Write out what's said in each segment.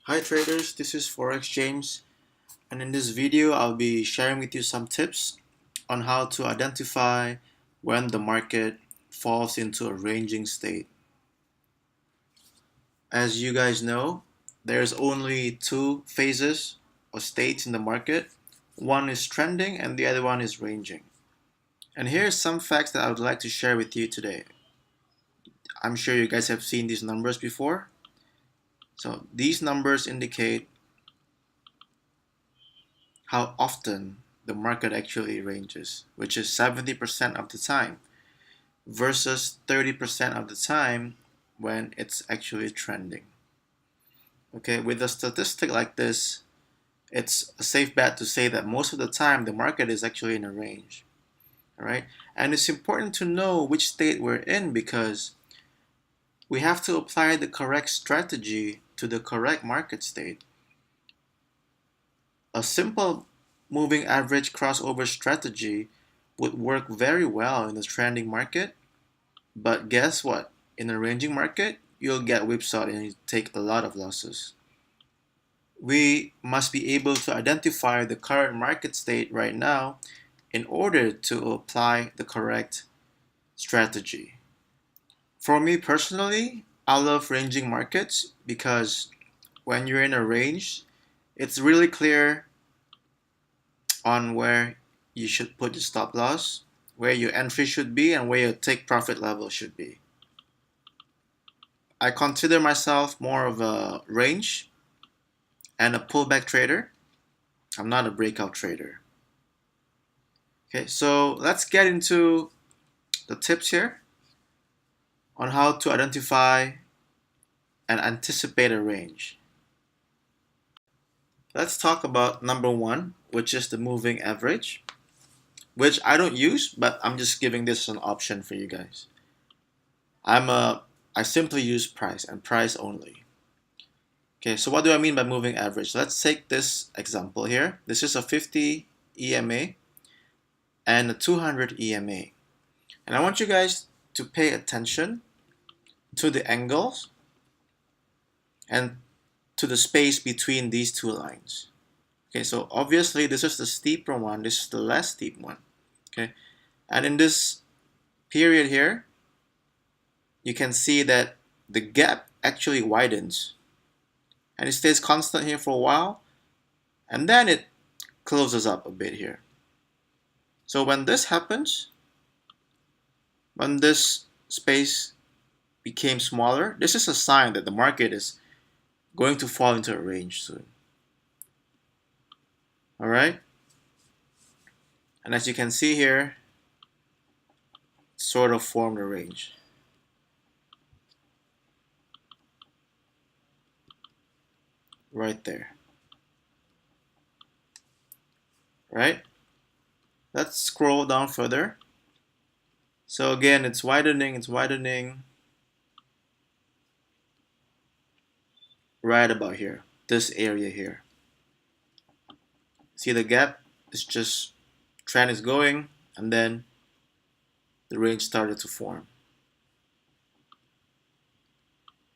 Hi traders, this is Forex James, and in this video I'll be sharing with you some tips on how to identify when the market falls into a ranging state. As you guys know, there's only two phases or states in the market. One is trending and the other one is ranging. And here's some facts that I would like to share with you today. I'm sure you guys have seen these numbers before. So these numbers indicate how often the market actually ranges, which is 70% of the time versus 30% of the time when it's actually trending. Okay, with a statistic like this, it's a safe bet to say that most of the time the market is actually in a range. All right, and it's important to know which state we're in because we have to apply the correct strategy to the correct market state. A simple moving average crossover strategy would work very well in a trending market, but guess what? In a ranging market, you'll get whipsawed and you take a lot of losses. We must be able to identify the current market state right now in order to apply the correct strategy. For me personally, I love ranging markets because when you're in a range, it's really clear on where you should put your stop loss, where your entry should be, and where your take profit level should be. I consider myself more of a range and a pullback trader. I'm not a breakout trader. Okay, so let's get into the tips here on how to identify and anticipate a range. Let's talk about number one, which is the moving average, which I don't use, but I'm just giving this as an option for you guys. I simply use price and price only. Okay, so what do I mean by moving average? Let's take this example here. This is a 50 EMA and a 200 EMA. And I want you guys to pay attention to the angles and to the space between these two lines. Okay, so obviously this is the steeper one, this is the less steep one. Okay, and in this period here, you can see that the gap actually widens and it stays constant here for a while and then it closes up a bit here. So when this happens, when this space became smaller, this is a sign that the market is going to fall into a range soon. All right, and as you can see here, it sort of formed a range. Right there. Right? Let's scroll down further. So again, it's widening right about here, this area here. See the gap? It's just trend is going and then the range started to form.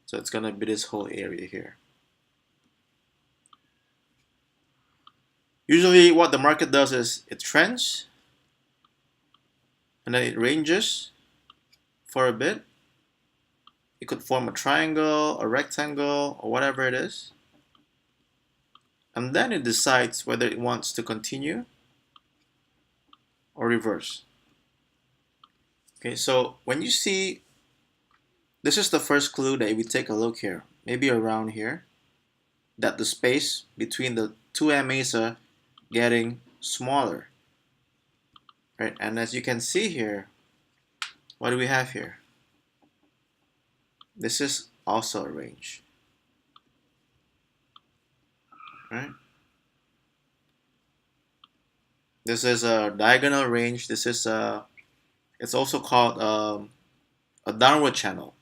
So it's gonna be this whole area here. Usually what the market does is it trends and then it ranges for a bit. It could form a triangle, a rectangle, or whatever it is. And then it decides whether it wants to continue or reverse. Okay, so when you see, this is the first clue that we take a look here, maybe around here, that the space between the two MAs are getting smaller. Right, and as you can see here, what do we have here? This is also a range. Right? This is a diagonal range. This is it's also called a downward channel.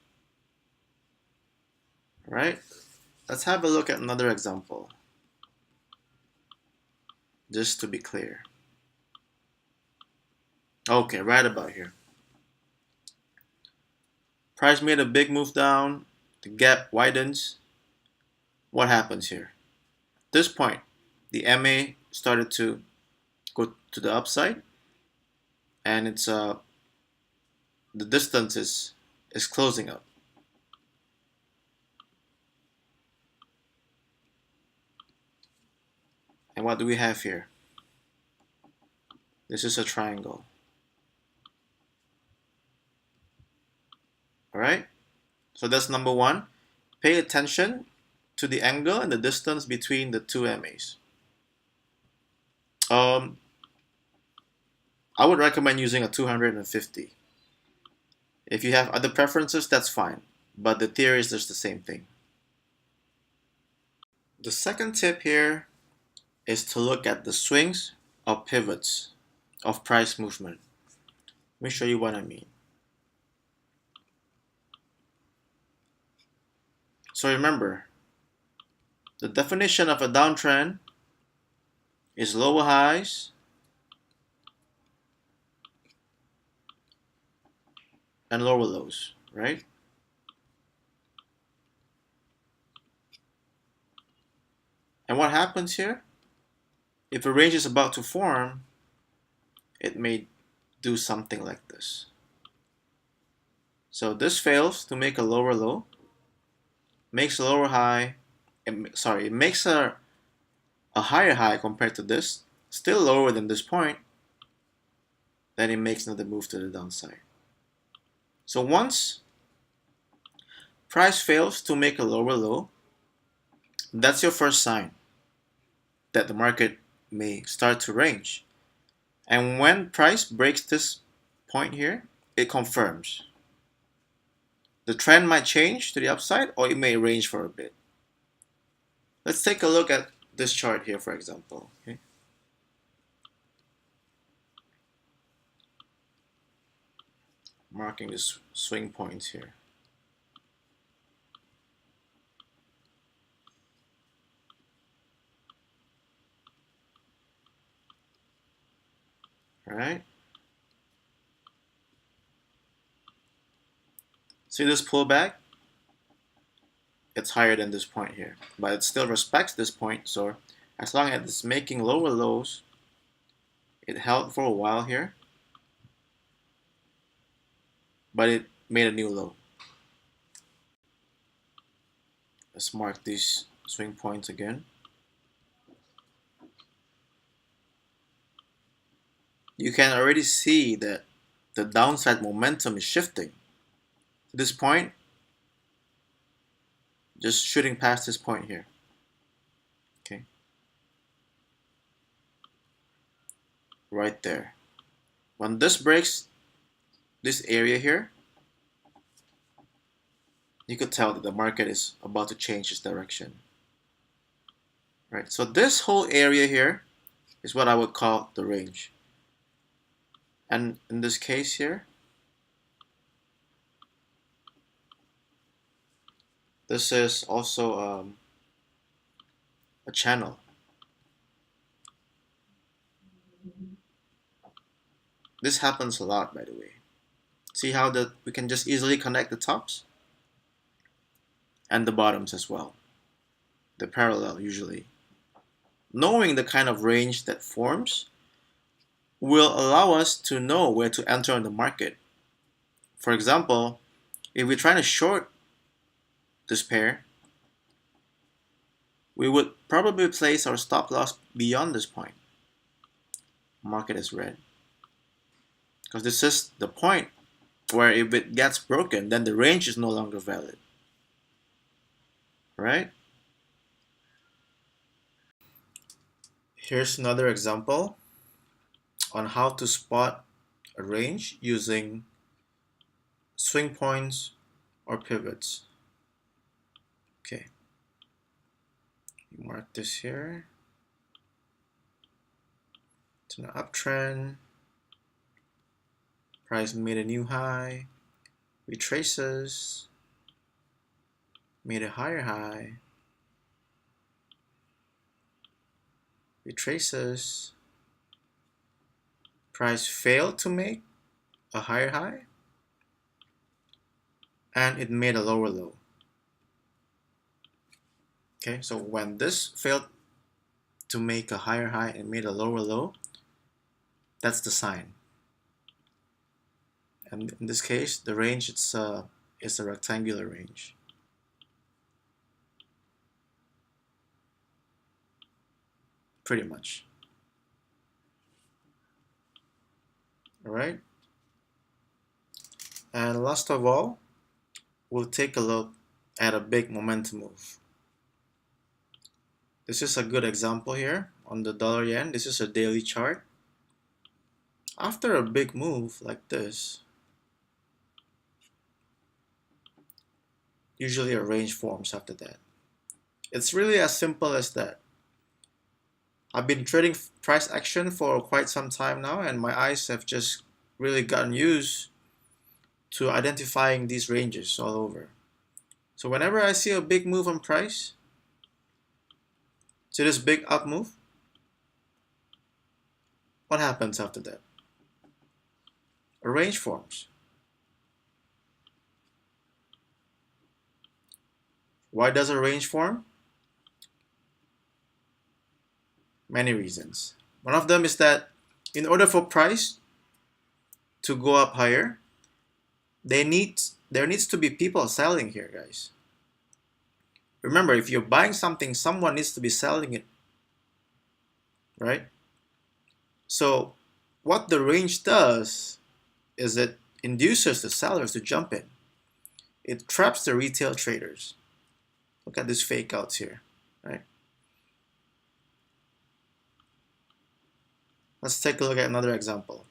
Right? Let's have a look at another example, just to be clear. Okay, right about here. Price made a big move down, the gap widens, what happens here? At this point, the MA started to go to the upside, and it's the distance is closing up. And what do we have here? This is a triangle. All right? So that's number one. Pay attention to the angle and the distance between the two MAs. I would recommend using a 250. If you have other preferences, that's fine. But the theory is just the same thing. The second tip here is to look at the swings or pivots of price movement. Let me show you what I mean. So remember, the definition of a downtrend is lower highs and lower lows, right? And what happens here? If a range is about to form, it may do something like this. So this fails to make a lower low, makes a lower high, it makes a higher high compared to this, still lower than this point, then it makes another move to the downside. So once price fails to make a lower low, that's your first sign that the market may start to range. And when price breaks this point here, it confirms. The trend might change to the upside, or it may range for a bit. Let's take a look at this chart here, for example. Okay. Marking the swing points here. All right. See this pullback? It's higher than this point here, but it still respects this point. So as long as it's making lower lows, it held for a while here, but it made a new low. Let's mark these swing points again. You can already see that the downside momentum is shifting. To this point, just shooting past this point here. Okay. Right there. When this breaks this area here, you could tell that the market is about to change its direction. Right. So this whole area here is what I would call the range. And in this case here, this is also a channel. This happens a lot, by the way. See how we can just easily connect the tops and the bottoms as well. They're parallel usually. Knowing the kind of range that forms will allow us to know where to enter in the market. For example, if we're trying to short this pair, we would probably place our stop loss beyond this point. Market is red. Because this is the point where if it gets broken, then the range is no longer valid. Right? Here's another example on how to spot a range using swing points or pivots. Okay. Mark this here. It's an uptrend. Price made a new high, retraces, made a higher high, retraces, price failed to make a higher high, and it made a lower low. Okay, so when this failed to make a higher high and made a lower low, that's the sign. And in this case, the range is a rectangular range. Pretty much. All right. And last of all, we'll take a look at a big momentum move. This is a good example here on the dollar yen. This is a daily chart. After a big move like this, usually a range forms after that. It's really as simple as that. I've been trading price action for quite some time now, and my eyes have just really gotten used to identifying these ranges all over. So whenever I see a big move on price, see this big up move, what happens after that? A range forms. Why does a range form? Many reasons. One of them is that in order for price to go up higher, there needs to be people selling here, guys. Remember, if you're buying something, someone needs to be selling it, right? So what the range does is it induces the sellers to jump in. It traps the retail traders. Look at these fake outs here, right? Let's take a look at another example.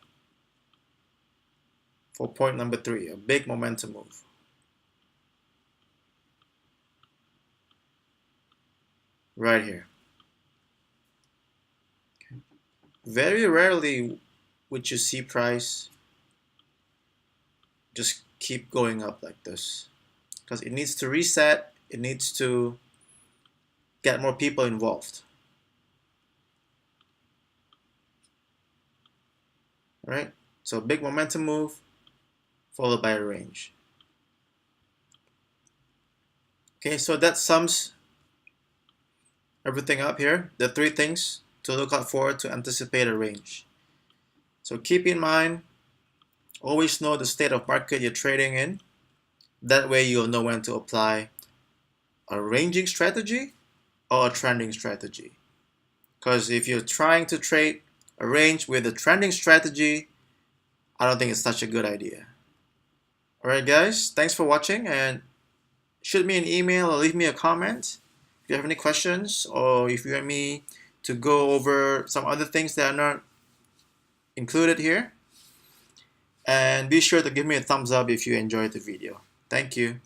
For point number 3, a big momentum move. Right here. Okay. Very rarely would you see price just keep going up like this, because it needs to reset, it needs to get more people involved. All right, so big momentum move followed by a range. Okay, so that sums everything up here, the 3 things to look out for to anticipate a range. So keep in mind, always know the state of market you're trading in. That way you'll know when to apply a ranging strategy or a trending strategy. Because if you're trying to trade a range with a trending strategy, I don't think it's such a good idea. Alright guys, thanks for watching, and shoot me an email or leave me a comment if you have any questions, or if you want me to go over some other things that are not included here. And be sure to give me a thumbs up if you enjoyed the video. Thank you.